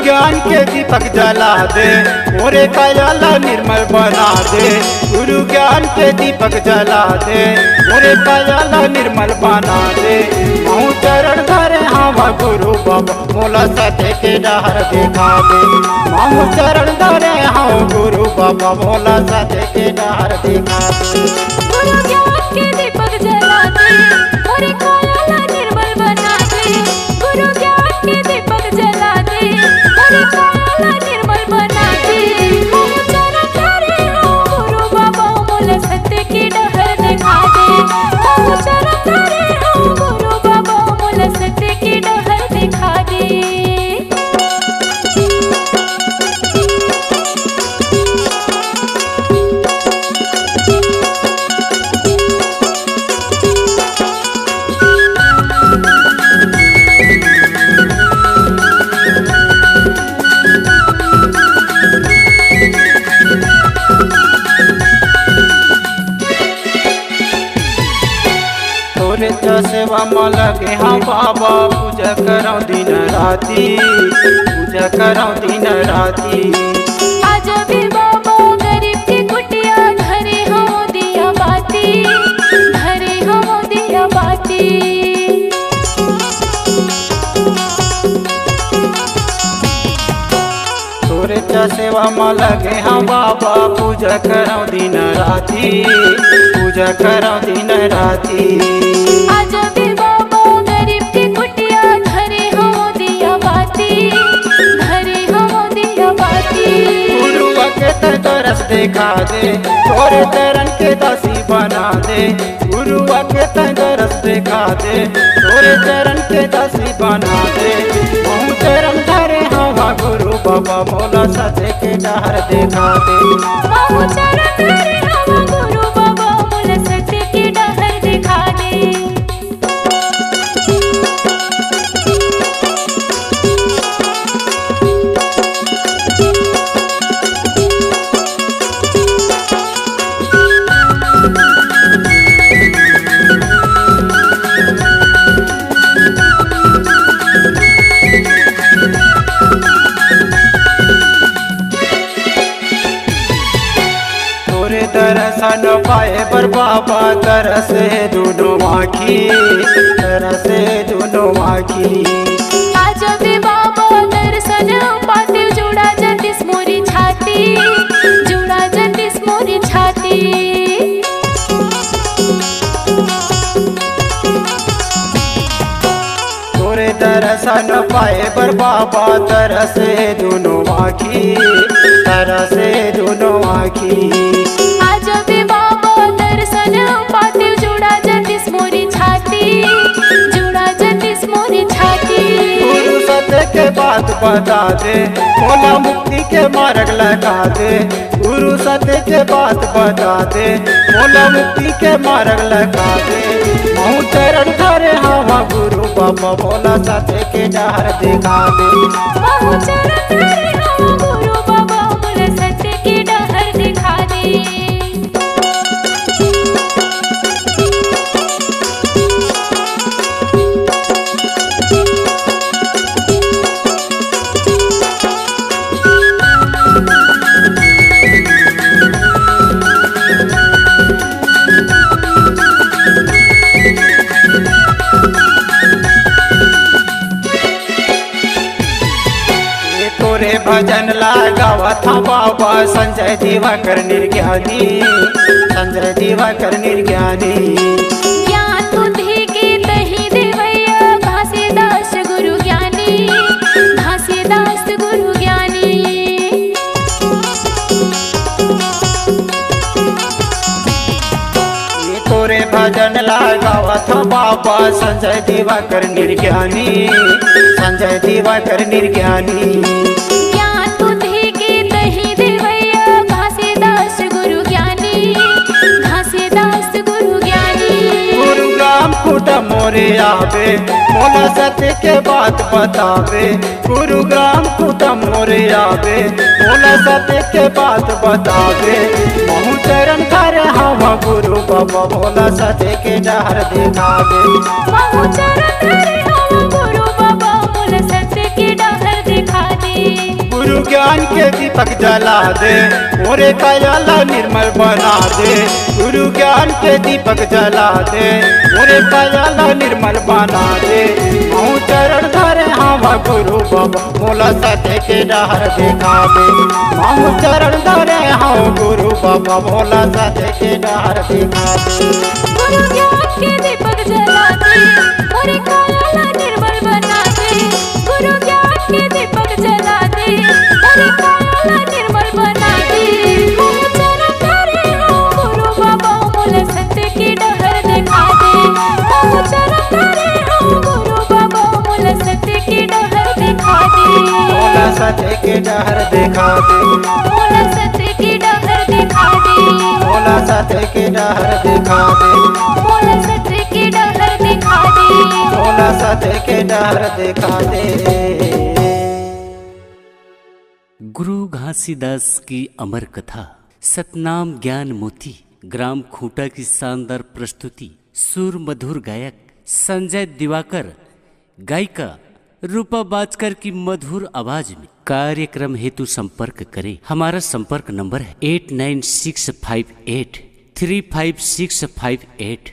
ज्ञान के दीपक जला दे, मोरे कायाला निर्मल बना दे। गुरु ज्ञान के दीपक जला दे, मोरे कायाला निर्मल बना दे। महू चरण धरे हवा गुरु बाबा, मोला सत्य के डहर दिखा दे। महू चरण धरे हाँ गुरु बाबा, मोला सत्य के डहर दिखा दे। गुरु ज्ञान के दीपक जला दे, मोरे कायाला निर्मल बना दे। गुरु ज्ञान के दीपक जला दे, मोरे कायाला निर्मल बना दे। महू चरण धरे हाँ गुरु बाबा, मोला सत्य के डहर दिखा दे। महू चरण धरे हाँ गुरु बाबा, मोला सत्य के डहर दिखा दे। तोरे सेवा में लगे हाँ बाबा, पूजा कराऊं दिन राती, पूजा कराऊं दिन राती। आज भी बाबा गरीब की कुटिया, घरे हो दिया बाती, घरे हो दिया बाती। तोरे सेवा में लगे हाँ बाबा, पूजा कराऊं दिन राती, पूजा कराऊं दिन राती। आज भी बाबा गरीब की कुटिया, घरे हो दिया बाती, घरे हो दिया बाती। गुरु के तरस दिखा दे, तोरे चरण के दासी बना दे। गुरु के तरस दिखा दे, तोरे चरण के दासी बना दे। हम चरण धरे हवा गुरु बाबा, मोला सत्य के डहर दिखा दे। महू चरण धरे हवा गुरु बाबा, मोला सत्य के डहर दिखा दे। तोरे दर्शन पाए बर बाबा, तरसे दोनों आँखी, तरसे दोनों आँखी। आज भी बाबा दर्शन पाते, जुड़ा जतिस मोरी छाती, जुड़ा जतिस मोरी छाती। तोरे दर्शन पाए बर बाबा, तरसे दोनों आँखी, तरसे दोनों आँखी। आज भी बाबा दर्शन पाते, जुड़ा जतिस मोरी छाती, जुड़ा जतिस मोरी छाती। गुरु सत्य के बात बता दे, मोला मुक्ति के मार्ग लगा दे। गुरु सत्य के बात बता दे, मोला मुक्ति के मार्ग लगा दे। महू चरण धरे हवा गुरु बाबा, मोला सत्य के डहर दिखा दे। महू चरण धरे हवा गुरु बाबा, मोला सत्य के डहर दिखा दे। तोरे भजन लगावा था बाबा, संजय दिवाकर निर्ज्ञानी, संजय दिवाकर निर्ज्ञानी। ज्ञान बुद्धि के तही देवैया, घासीदास गुरु ज्ञानी, घासीदास गुरु ज्ञानी। तोरे भजन लगावा था बाबा, संजय दिवाकर निर्ज्ञानी, संजय दिवाकर निर्ज्ञानी। ज्ञान बुद्धि के तही देवैया, मोरे आवे, मोला सत्य के बात बतावे, गुरुग्राम खुदम मोरे आवे, मोला सत्य के बात बतावे, महू चरण कर हवा गुरु बाबा, मोला सत्य के डहर दिखावे, महू चरण करे हवा गुरु बाबा, मोला सत्य की डहर दिखा दे। गुरु ज्ञान के दीपक जला दे, मोरे कायाला निर्मल बना दे, गुरु ज्ञान के दीपक जला दे, मोरे कायाला निर्मल बना दे, महू चरण धरे हवा गुरु बाबा, मोला सत्य के डहर दिखा दे, महू चरण धरे हवा गुरु बाबा, मोला सत्य के डहर दिखा दे। गुरु ज्ञान के दीपक जला दे, मोरे कायाला निर्मल बना दे, गुरु ज्ञान के दीपक जला दे, मोरे कायाला निर्मल बना दे, महू चरण धरे हवा गुरु बाबा, मोला सत्य की डहर दिखा दे, महू चरण धरे हवा गुरु बाबा, मोला सत्य की डहर दिखा दे, मोला सत्य के डहर दिखा दे, मोला सत्य की डहर दिखा दे, मोला सत्य के डहर दिखा दे, मोला सत्य की डहर दिखा दे। मोला सत्य के डहर दिखा दे। गुरु घासीदास की अमर कथा, सतनाम ज्ञान मोती, ग्राम खूंटा की शानदार प्रस्तुति, सुर मधुर गायक संजय दिवाकर, गायिका रूपा बाजकर की मधुर आवाज में। कार्यक्रम हेतु संपर्क करें। हमारा संपर्क नंबर है 8965835658।